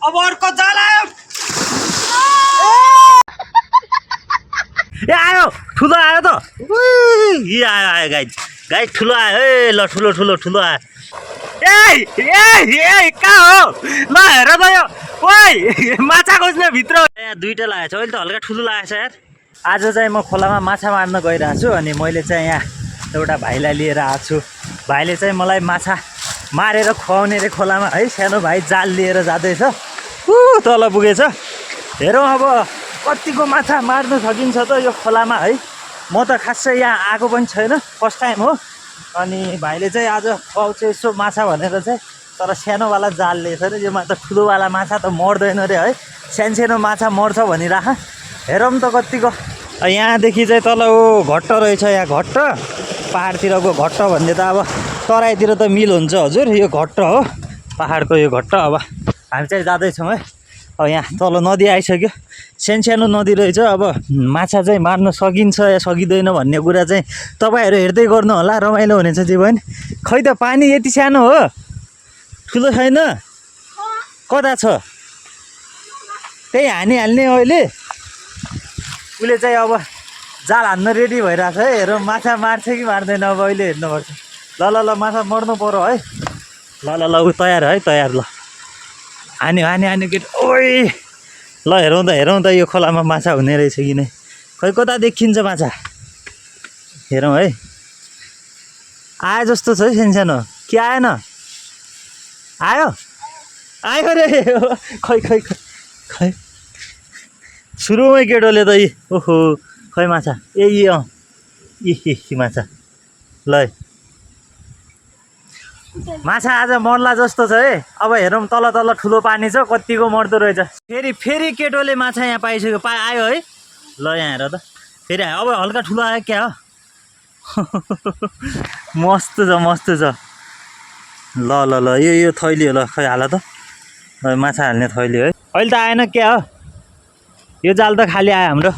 अब अर्को जाल आयो ए आयो ठुलो आयो त यी आयो आयो गाइज ठुलो आयो ए ल ठुलो ठुलो ठुलो आयो ए कहाँ हो ल हेर त यो ओइ माछा खोज्ने भित्र यहाँ दुईटा लागेको छ अहिले त हल्का ठुलो लागेको छ यार आज चाहिँ म खोलामा माछा मार्न गइरहेको छु अनि मैले चाहिँ यहाँ एउटा भाइलाई लिएर आएको छु भाइले चाहिँ मलाई माछा मारेर खुवाउने रे खोलामा है सानो भाइ जाल लिएर जाँदैछ तल पुगेछ हेरौँ अब कतिको माछा मार्न सकिन्छ त यो खोलामा है म त खासै यहाँ आएको पनि छैन फर्स्ट टाइम हो अनि भाइले चाहिँ आज खुवाउँछ यसो माछा भनेर चाहिँ तर सानोवाला जाल लिएछ अरे योमा त ठुलोवाला माछा त मर्दैन अरे है सानो माछा मर्छ भनिराख हेरौँ त कतिको यहाँदेखि चाहिँ तल ओ घट्ट रहेछ यहाँ घट्ट पाहाडतिरको घट्ट भन्ने त अब तराईतिर त मिल हुन्छ हजुर यो घट्ट हो पाहाडको यो घट्ट अब हामी चाहिँ जाँदैछौँ है अब यहाँ तल नदी आइसक्यो सानो नदी रहेछ अब माछा चाहिँ मार्न सकिन्छ या सकिँदैन भन्ने कुरा चाहिँ तपाईँहरू हेर्दै गर्नु होला रमाइलो हुनेछ जे पनि खै त पानी यति सानो हो ठुलो छैन कता छ त्यही हाल्ने अहिले उसले चाहिँ अब जाल हान्न रेडी भइरहेछ है हेरौँ माछा मार्छ कि मार्दैन अब अहिले हेर्नुपर्छ ल ल ल माछा मर्नु पऱ्यो है ल ल ल ऊ तयार है तयार ल हान्यो केट ओइ ल हेरौँ त यो खोलामा माछा हुने रहेछ कि नै खै कता देखिन्छ माछा हेरौँ है आयो जस्तो छ है सानो के आएन आयो रे खै सुरुमै केटोले त यी ओहो खै माछा माछा ल माछा आज मर्ला जस्तो छ है अब हेरौँ तल ठुलो पानी छ कतिको मर्दो रहेछ फेरि केटोले माछा यहाँ पाइसक्यो आयो है ल यहाँ हेर त फेरि आयो अब हल्का ठुलो आयो क्या हो मस्त छ ल यो थैली हो ल खै हाल त माछा हाल्ने थैली है अहिले त आएन क्या हो यो जाल त खाली आयो हाम्रो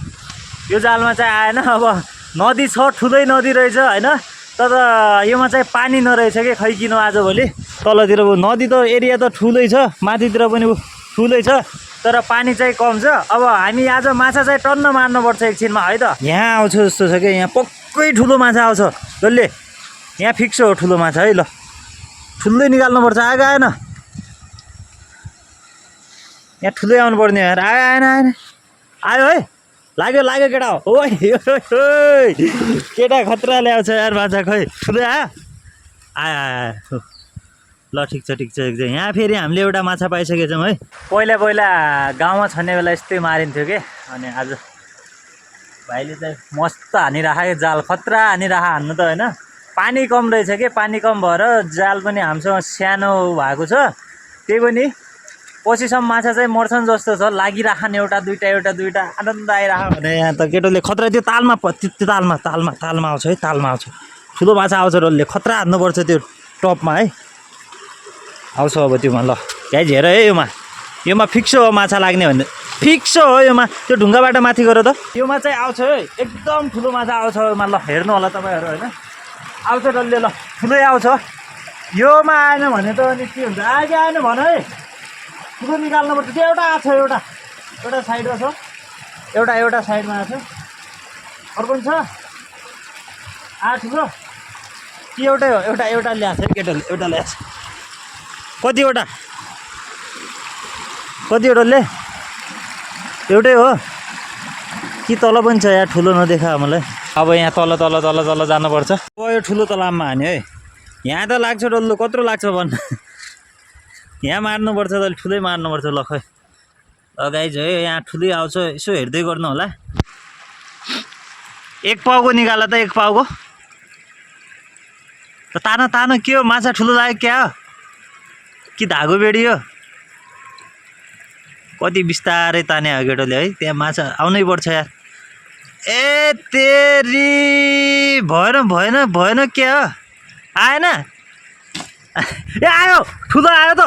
यो जालमा चाहिँ आएन अब नदी छ ठुलै नदी रहेछ होइन तर योमा चाहिँ पानी नरहेछ कि खै किन आजभोलि तलतिर नदी त एरिया त ठुलै छ माथितिर पनि ठुलै छ तर पानी चाहिँ कम छ अब हामी आज माछा चाहिँ टन्न मार्नुपर्छ एकछिनमा है त यहाँ आउँछ जस्तो छ कि यहाँ पक्कै ठुलो माछा आउँछ जसले यहाँ फिक्स हो ठुलो माछा है ल ठुलै निकाल्नुपर्छ आएन यहाँ ठुलै आउनुपर्ने यार आयो है लाग्यो केटा हो ओइ केटा खतरा ल्याउँछ यार माछा खै ठुलै आयो ल ठिक छ यहाँ फेरि हामीले एउटा माछा पाइसकेछौँ है पहिला गाउँमा छन्ने बेला यस्तै मारिन्थ्यो कि अनि आज भाइले चाहिँ मस्त हानिराख्यो जाल खतरा हान्नु त होइन पानी कम रहेछ कि पानी कम भएर जाल पनि हामीसँग सानो भएको छ त्यही पनि पछिसम्म माछा चाहिँ मर्छन् जस्तो छ लागिराखन् एउटा दुईटा आनन्द आइराख भने यहाँ त केटोले खतरा त्यो तालमा आउँछ है तालमा आउँछ ठुलो माछा आउँछ डल्ले खतरा हान्नुपर्छ त्यो टपमा है आउँछ अब त्योमा ल गाइज हेर है योमा फिक्स हो माछा लाग्ने भन्ने फिक्स हो योमा त्यो ढुङ्गाबाट माथि गएर त योमा चाहिँ आउँछ है एकदम ठुलो माछा आउँछ योमा ल हेर्नु होला तपाईँहरू होइन आउँछ डल्ले ल ठुलै आउँछ योमा आएन भने त अनि के हुन्छ आएन भन है ठुलो निकाल्नुपर्छ त्यो एउटा आएको छ एउटा साइडमा छ एउटा साइडमा आएको छ अर्को पनि छ ठुलो कि एउटै हो एउटा ल्याएको छ है केटोले एउटा ल्याएको छ कतिवटा ले एउटै हो कि तल पनि छ यहाँ ठुलो नदेखा मलाई अब यहाँ तल जानुपर्छ अब यो ठुलो तलाबमा हान्यो है यहाँ त लाग्छ डल्लो कत्रो लाग्छ भन्न यहाँ मार्नुपर्छ त ठुलै मार्नुपर्छ ल खै गाइज है यहाँ ठुलै आउँछ यसो हेर्दै गर्नु होला एक पाउको निकाल त एक पाउको तान के हो माछा ठुलो लाग्यो क्या हो कि धागो बेडी हो कति बिस्तारै ताने हो केटोले है त्यहाँ माछा आउनै पर्छ यार ए तेरी भएन क्या हो आएन ए आयो ठुलो आयो त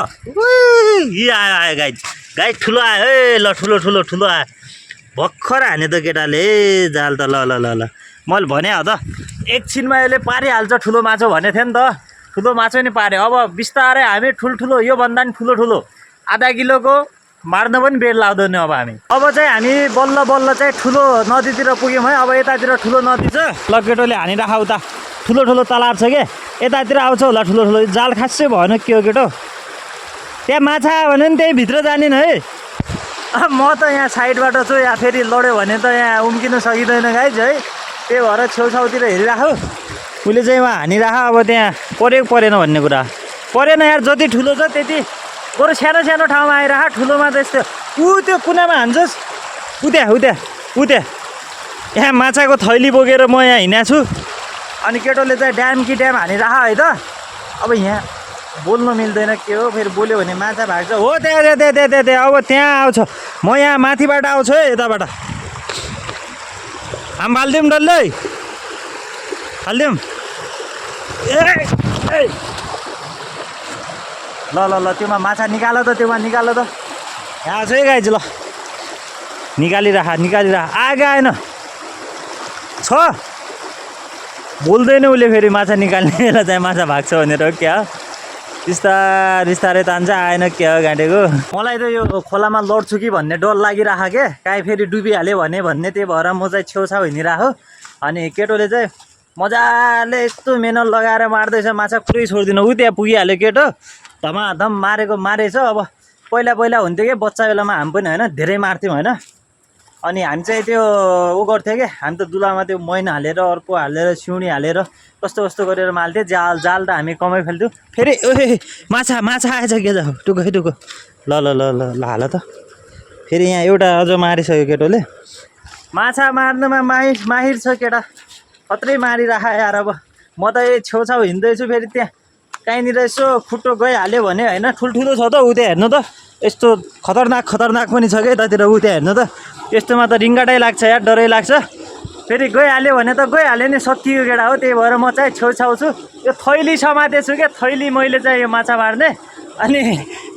आयो गाइज ठुलो आयो है ल ठुलो आयो भर्खर हाने त केटाले जाल त ल मैले भने हो त एकछिनमा यसले पारिहाल्छ ठुलो माछा भने थियो नि त ठुलो माछा नि पार्यो अब बिस्तारै हामी ठुल्ठुलो योभन्दा नि ठुलो आधा किलोको मार्न पनि बेड लाग्दैन अब अब चाहिँ हामी बल्ल बल्ल चाहिँ ठुलो नदीतिर पुग्यौँ है। अब यतातिर ठुलो नदी छ, ल केटोले हानिराख उता ठुलो ठुलो तलाब छ के, यतातिर आउँछ होला ठुलो ठुलो। जाल खासै भएन के हो केटो, त्यहाँ माछा भने नि त्यही भित्र जानिन है। म त यहाँ साइडबाट छु, यहाँ फेरि लड्यो भने त यहाँ उम्किन सकिँदैन गाइज है। त्यही भएर छेउछाउतिर हेरिराख, उसले चाहिँ उहाँ हानिराख। अब त्यहाँ परेको परेन भन्ने कुरा परेन यार, जति ठुलो छ त्यति बरु सानो सानो ठाउँमा आइराख, ठुलोमा त यस्तो त्यो कुनामा हान्छस् उत्या यहाँ माछाको थैली बोकेर म यहाँ हिँडेको छु। अनि केटोले चाहिँ ड्याम कि ड्याम हानिराख है त। अब यहाँ बोल्नु मिल्दैन के हो, फेरि बोल्यो भने माछा भाग्छ हो। त्यहाँ अब त्यहाँ आउँछ, म यहाँ माथिबाट आउँछु है, यताबाट हामी फालिदिउँ डल्लै फालिदिउँ। ए ल त्योमा माछा निकाल त, त्योमा निकाल त, यहाँ छ है गाइज। ल निकालिराख आगे आएन छ, बोल्दैन उसले फेरि माछा निकाल्ने बेला चाहिँ माछा भाग्छ भनेर क्या। बिस्तारै तान्छ, आएन क्या गाँटेको। मलाई त यो खोलामा लड्छु कि भन्ने डर लागिराख के, काहीँ फेरि डुबिहाल्यो भन्ने त्यही भएर म चाहिँ छेउछाउ हिँडिराख। अनि केटोले चाहिँ मजाले यस्तो मेहनत लगाएर मार्दैछ माछा, पुरै छोड्दिनँ। त्यहाँ पुगिहाल्यो केटो, धमाधम मारेछ। अब पहिला हुन्थ्यो कि बच्चा बेलामा हामी पनि होइन धेरै मार्थ्यौँ होइन। अनि हामी चाहिँ त्यो गर्थ्यो क्या, हामी त दुलामा त्यो मैन हालेर अर्को हालेर सिउडी हालेर कस्तो गरेर माल्थ्यो। जाल त हामी कमै फेल्थ्यौँ। फेरि माछा आएछ के जाऊ टुको ल हाल त। फेरि यहाँ एउटा अझ मारिसक्यो केटोले, माछा मार्नुमा माहिर छ केटा, खत्रै मारिराख यार। अब म त यही छेउछाउ हिँड्दैछु, फेरि त्यहाँ कहीँनिर यसो खुट्टो गइहाल्यो भने होइन, ठुल्ठुलो छ त त्यहाँ हेर्नु त, यस्तो खतरनाक पनि छ क्या यतातिर त्यहाँ हेर्नु त। यस्तोमा त रिङ्गाटै लाग्छ यार, डरै लाग्छ। फेरि गइहाल्यो भने त गइहाल्यो नि, सकियो केटा हो। त्यही भएर म चाहिँ छेउछाउ छु, यो थैली समातेछु क्या, थैली मैले चाहिँ यो माछा मार्ने। अनि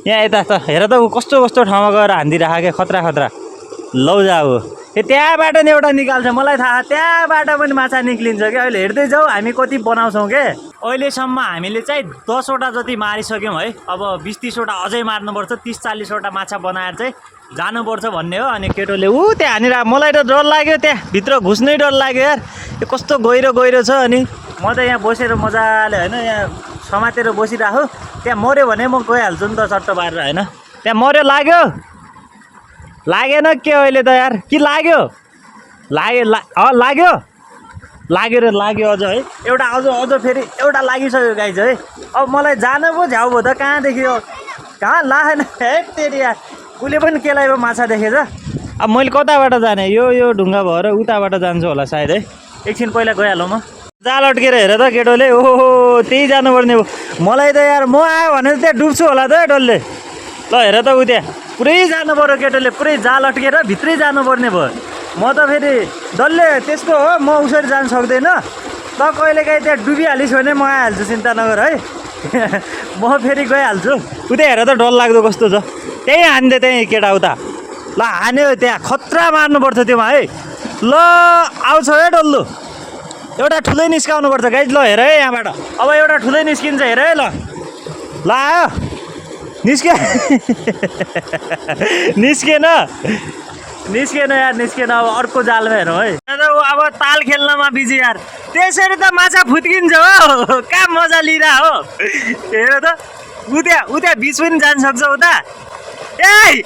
यहाँ यता त हेर त ऊ कस्तो ठाउँमा गएर हान्दिराख क्या, खतरा लौ जा हो। त्यहाँबाट नि एउटा निकाल्छ, मलाई थाहा, त्यहाँबाट पनि माछा निक्लिन्छ क्या। अहिले हेर्दै जाऊ हामी कति बनाउँछौँ के। अहिलेसम्म हामीले चाहिँ 10वटा जति मारिसक्यौँ है। अब 20-30वटा अझै मार्नुपर्छ, 30-40वटा माछा बनाएर चाहिँ जानुपर्छ भन्ने हो। अनि केटोले त्यहाँ हानिरहेको, मलाई त डर लाग्यो, त्यहाँ भित्र घुस्नै डर लाग्यो यार, यो कस्तो गहिरो छ। अनि म त यहाँ बसेर मजाले होइन, यहाँ समातेर बसिराख्यो। त्यहाँ मऱ्यो भने म गइहाल्छु नि त चट्ट पारेर होइन। त्यहाँ मऱ्यो लागेन के अहिले त यार, कि लाग्यो लाग्यो अझ है। एउटा अझ फेरि एउटा लागिसक्यो गाइज है। अब मलाई जानु पो झ्याउ भयो त, कहाँदेखि कहाँ लागेन है तेरि यार। उसले पनि केलाई पो माछा देखेछ। अब मैले कताबाट जाने, यो ढुङ्गा भएर उताबाट जान्छु होला सायद है। एकछिन पहिला गइहालौँ म। जाल अड्केर हेर त केटोले, ओहो त्यही जानुपर्ने हो। मलाई त यार म आयो भने त त्यहाँ डुब्छु होला त डल्ले। ल हेर त त्यहाँ पुरै जानु पऱ्यो केटोले, पुरै जाल अड्केर भित्रै जानुपर्ने भयो। म त फेरि डल्ले त्यस्तो हो, म उसरी जान सक्दैन। त कहिलेकाहीँ त्यहाँ डुबिहालिस् भने म आइहाल्छु, चिन्ता नगर है। म फेरि गइहाल्छु। उता हेर त डरलाग्दो कस्तो छ। त्यही हान्दे त्यहीँ केटा उता, ल हान्यो त्यहाँ, खतरा मार्नुपर्छ त्योमा है। ल आउँछ है डल्लो, एउटा ठुलै निस्काउनुपर्छ गाइज। ल हेर है यहाँबाट, अब एउटा ठुलै निस्किन्छ हेर है। ल आयो निस्केन यार, अब अर्को जालमा हेरौँ है। अब ताल खेल्नमा बिजी यार, त्यसरी त माछा फुत्किन्छ हो, कहाँ मजा लिइरह हो। हेर त उता बिच पनि जान सक्छ उता। ए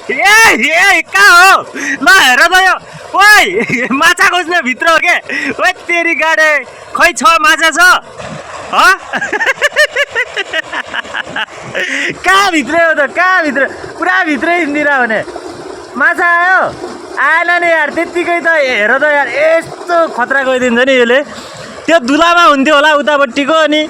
कहाँ हो, ल हेर त यो, ओइ माछा खोज्ने भित्र हो के। ओ तेरी गाडे, खै छ माछा छ कहाँ भित्रै हो त, कहाँ भित्र, पुरा भित्रै हिँडिरह भने माछा आएन नि यार। त्यत्तिकै त हेर त यार, यस्तो खतरा गइदिन्छ नि यसले। त्यो दुलामा हुन्थ्यो होला उतापट्टिको। अनि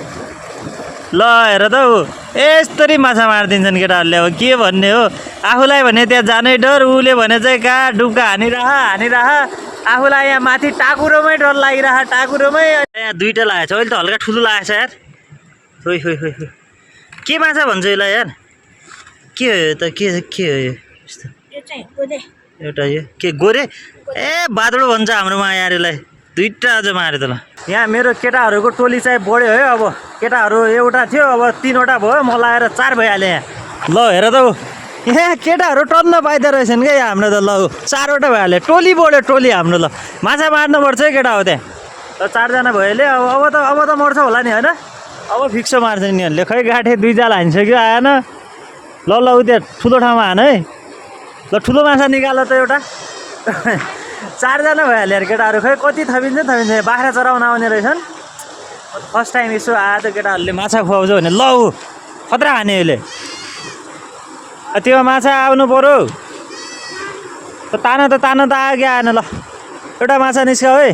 ल हेर त यस्तरी माछा मारिदिन्छन् केटाहरूले। अब के भन्ने हो, आफूलाई भने त्यहाँ जानै डर, उसले भने चाहिँ कहाँ डुब्का हानिराख। आफूलाई यहाँ माथि टाकुरोमै डर लागिरह, टाकुरोमै। यहाँ दुईवटा लागेको छ, अहिले त हल्का ठुलो लागेको छ यार। खोइ के माछा भन्छ यसलाई यार, के हो यो त, के हो यो एउटा यो के गोरे, बादुडो भन्छ हाम्रोमा यार यसलाई। दुईवटा अझ माऱ्यो त। ल यहाँ मेरो केटाहरूको टोली चाहिँ बढ्यो है। अब केटाहरू एउटा थियो, अब 3वटा भयो, म लगाएर 4 भइहाल्यो यहाँ। ल हेर त यहाँ केटाहरू टन्न पाइदो रहेछन् क्या हाम्रो त ल 4वटा भइहाल्यो टोली बढ्यो टोली हाम्रो ल माछा मार्नुपर्छ है केटा हो त्यहाँ ल 4जना भइहाल्यो अब त मर्छ होला नि होइन अब फिक्स मार्छ नि यिनीहरूले खै गाठे 2 जाल हानिसक्यो आएन ल उ त्यहाँ ठुलो ठाउँमा हान है ल ठुलो माछा निकाल त एउटा 4जना भइहाल्यो यार केटाहरू खै कति थपिन्छ बाख्रा चराउन आउने रहेछन् फर्स्ट टाइम यसो आयो त केटाहरूले माछा खुवाउँछ भने ल ऊ खतरा हाने अहिले त्यो माछा आउनु पऱ्यो तान त आगे आएन ल एउटा माछा निस्क्यो है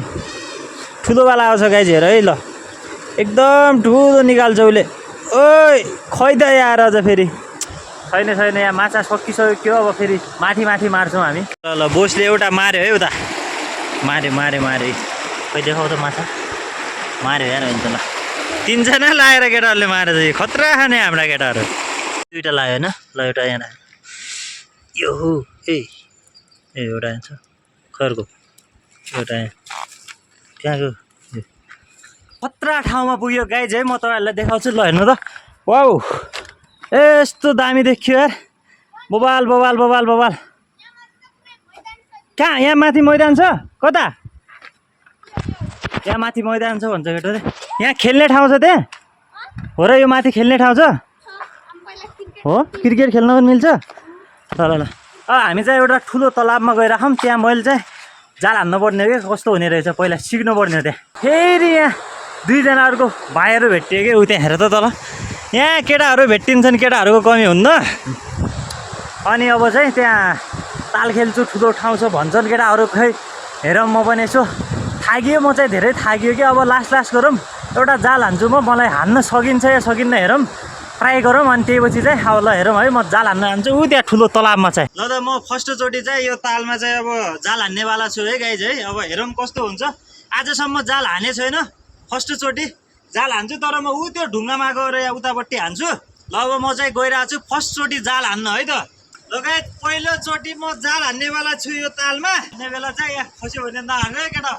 ठुलोवाला आउँछ गाइज हेर है ल एकदम ठुलो निकाल्छ उसले ओइ खै त यार अझ फेरि छैन यहाँ माछा सकिसक्यो अब फेरि माथि मार्छौँ हामी ल बोसले एउटा मार्यो है उता मारे खै देखाउ त माछा मार्यो यार हुन्छ ल 3जना लाएर केटाहरूले मारेछ खतरा खाने हाम्रा केटाहरू 2टा लाग्यो होइन ल एउटा यहाँ यो हो ए एउटा यहाँ छ खरको एउटा यहाँ त्यहाँको खतरा ठाउँमा पुग्यो गाइज है म तपाईँहरूलाई देखाउँछु ल हेर्नु त वाउ यस्तो दामी देखियो यार बोबाल कहाँ यहाँ माथि मैदान छ कता यहाँ माथि मैदान छ भन्छ केटो यहाँ खेल्ने ठाउँ छ त्यहाँ हो र यो माथि खेल्ने ठाउँ छ हो क्रिकेट खेल्न पनि मिल्छ ल हामी चाहिँ एउटा ठुलो तलाबमा गइराखौँ त्यहाँ मैले चाहिँ जाल हान्नु पर्ने कि कस्तो हुने रहेछ पहिला सिक्नु पर्ने त्यहाँ फेरि यहाँ 2जना अर्को भाइहरू भेटियो कि उ त्यहाँ हेर त तल यहाँ केटाहरू भेटिन्छन् केटाहरूको कमी हुन्न अनि अब चाहिँ त्यहाँ ताल खेल्छु ठुलो ठाउँ छ भन्छन् केटाहरू खै हेरौँ म पनि यसो थाकियो म चाहिँ धेरै थाकियो कि अब लास्ट गरौँ एउटा जाल हान्छु मलाई हान्न सकिन्छ या सकिन्न हेरौँ ट्राई गरौँ अनि त्यही पछि चाहिँ अब ल हेरौँ है म जाल हान्न हान्छु ऊ त्यहाँ ठुलो तलाबमा चाहिँ ल त म फर्स्टचोटि चाहिँ यो तालमा चाहिँ अब जाल हान्नेवाला छु है गाइज है अब हेरौँ कस्तो हुन्छ आजसम्म जाल हाने छैन फर्स्टचोटि जाल हान्छु तर म ऊ त्यो ढुङ्गामा गएर या उतापट्टि हान्छु ल अब म चाहिँ गइरहेको छु फर्स्टचोटि जाल हान्न है त ल गाइज पहिलोचोटि म जाल हान्नेवाला छु यो तालमा हान्ने बेला चाहिँ यहाँ खस्यो भने नहान्नु है केटा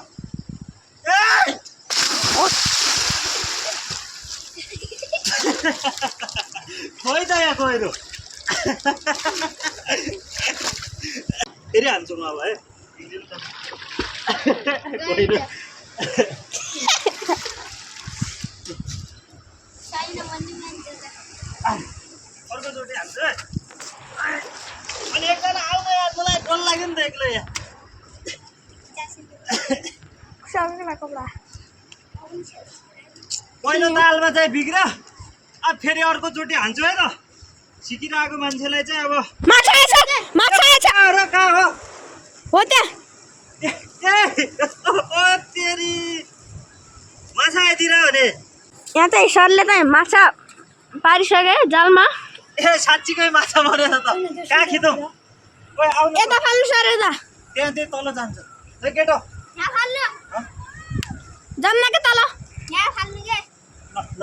खोइ त यहाँ गएर फेरि हान्छु म अब है अर्कोचोटि हान्छु है अनि एकजना आउनु यार मलाई डर लाग्यो नि त एक्लै यहाँ पहिलो तालमा चाहिँ बिग्र अब फेरि अर्कोचोटि हान्छु है त सिकिरहेको मान्छेलाई चाहिँ अब कहाँ हो माछा आइदिएर भने यहाँ चाहिँ सरले चाहिँ माछा पारिसके जालमा ए साँच्चीकै माछा मरेछ त कहाँ खिचौँ यता फाल्नु सर यता त्यहाँ त्यही तल जान्छ ए केटो यहाँ फाल्नु जान्न के तल यहाँ फाल्नु के ल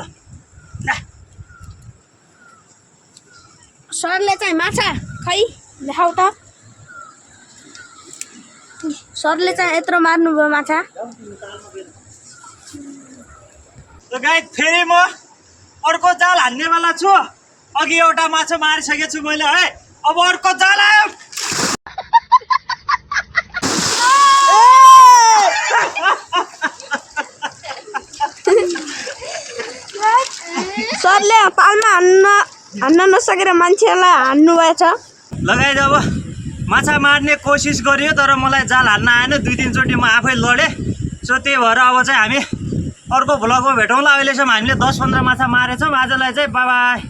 सरले चाहिँ माछा खै देखाउ त सरले चाहिँ यत्रो मार्नुभयो माछा गाइस फेरि म अर्को जाल हान्नेवाला छु अघि एउटा माछा मारिसकेको छु मैले है अब अर्को जाल आयो सरले तालमा हान्न नसकेर मान्छेलाई हान्नु भएछ लगाइद अब माछा मार्ने कोसिस गरियो तर मलाई जाल हान्न आएन 2-3 चोटि म आफै लडेँ सो त्यही भएर अब चाहिँ हामी अर्को भ्लगमा भेटौँला अहिलेसम्म हामीले 10-15 माछा मारेछौँ आजलाई चाहिँ बाइ बाइ।